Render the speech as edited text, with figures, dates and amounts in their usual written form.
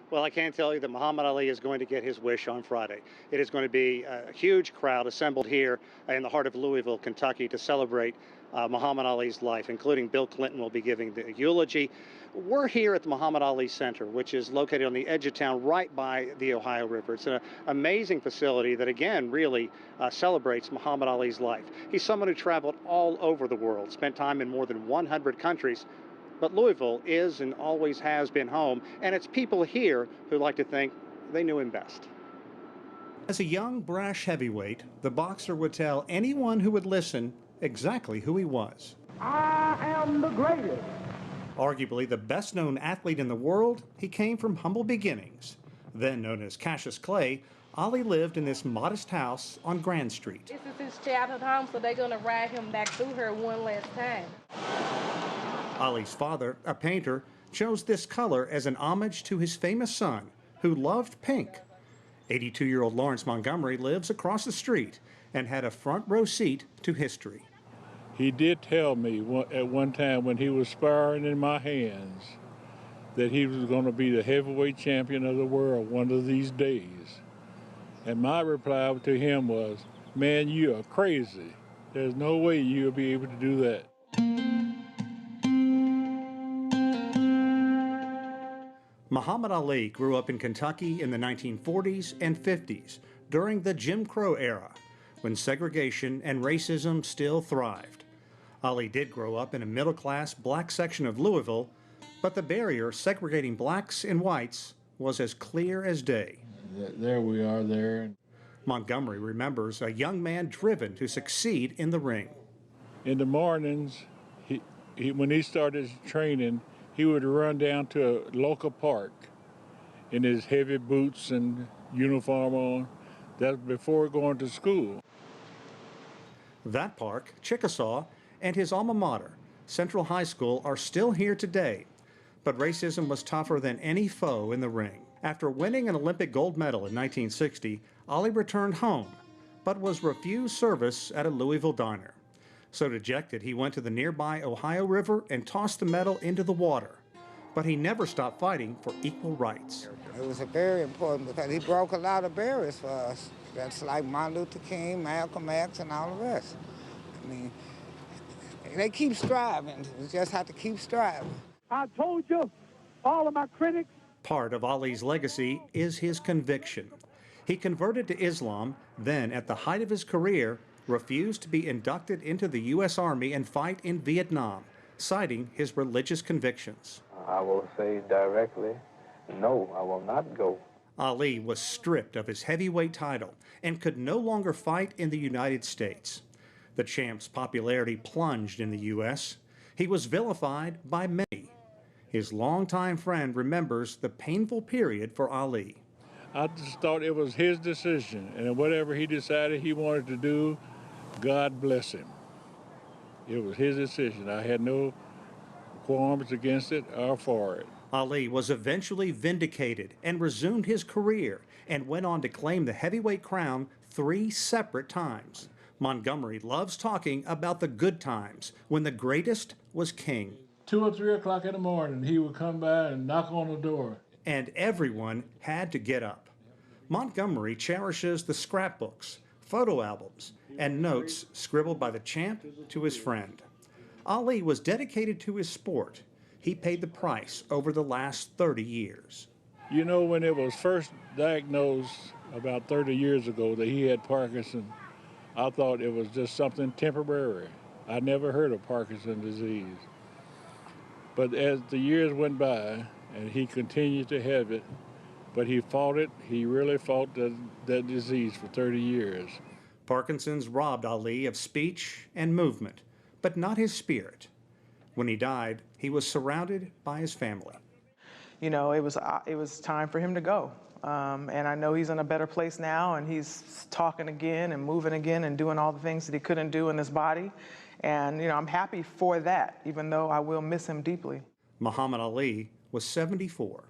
Well, I can tell you that Muhammad Ali is going to get his wish on Friday. It is going to be a huge crowd assembled here in the heart of Louisville, Kentucky, to celebrate Muhammad Ali's life, including Bill Clinton will be giving the eulogy. We're here at the Muhammad Ali Center, which is located on the edge of town right by the Ohio River. It's an amazing facility that, again, really celebrates Muhammad Ali's life. He's someone who traveled all over the world, spent time in more than 100 countries. But Louisville is and always has been home, and it's people here who like to think they knew him best. As a young, brash heavyweight, the boxer would tell anyone who would listen exactly who he was. I am the greatest. Arguably the best-known athlete in the world, he came from humble beginnings. Then known as Cassius Clay, Ali lived in this modest house on Grand Street. This is his childhood home, so they're going to ride him back through her one last time. Ali's father, a painter, chose this color as an homage to his famous son, who loved pink. 82-year-old Lawrence Montgomery lives across the street and had a front row seat to history. He did tell me at one time when he was sparring in my hands that he was going to be the heavyweight champion of the world one of these days. And my reply to him was, "Man, you are crazy. There's no way you'll be able to do that." Muhammad Ali grew up in Kentucky in the 1940s and 50s during the Jim Crow era, when segregation and racism still thrived. Ali did grow up in a middle-class black section of Louisville, but the barrier segregating blacks and whites was as clear as day. There we are there. Montgomery remembers a young man driven to succeed in the ring. In the mornings, when he started training, he would run down to a local park in his heavy boots and uniform on. That's before going to school. That park, Chickasaw, and his alma mater, Central High School, are still here today. But racism was tougher than any foe in the ring. After winning an Olympic gold medal in 1960, Ali returned home, but was refused service at a Louisville diner. So dejected, he went to the nearby Ohio River and tossed the medal into the water. But he never stopped fighting for equal rights. It was very important because he broke a lot of barriers for us. That's like Martin Luther King, Malcolm X, and all the rest. I mean, they keep striving. We just have to keep striving. I told you, all of my critics. Part of Ali's legacy is his conviction. He converted to Islam, then at the height of his career, refused to be inducted into the U.S. Army and fight in Vietnam, citing his religious convictions. I will say directly, no, I will not go. Ali was stripped of his heavyweight title and could no longer fight in the United States. The champ's popularity plunged in the U.S. He was vilified by many. His longtime friend remembers the painful period for Ali. I just thought it was his decision, and whatever he decided he wanted to do, God bless him. It was his decision. I had no qualms against it or for it. Ali was eventually vindicated and resumed his career and went on to claim the heavyweight crown 3 separate times. Montgomery loves talking about the good times when the greatest was king. 2 or 3 o'clock in the morning, he would come by and knock on the door. And everyone had to get up. Montgomery cherishes the scrapbooks, photo albums, and notes scribbled by the champ to his friend. Ali was dedicated to his sport. He paid the price over the last 30 years. You know, when it was first diagnosed about 30 years ago that he had Parkinson's, I thought it was just something temporary. I never heard of Parkinson's disease. But as the years went by, and he continued to have it, but he fought it. He really fought that disease for 30 years. Parkinson's robbed Ali of speech and movement, but not his spirit. When he died, he was surrounded by his family. You know, it was time for him to go. And I know he's in a better place now, and he's talking again and moving again and doing all the things that he couldn't do in his body. And, you know, I'm happy for that, even though I will miss him deeply. Muhammad Ali was 74.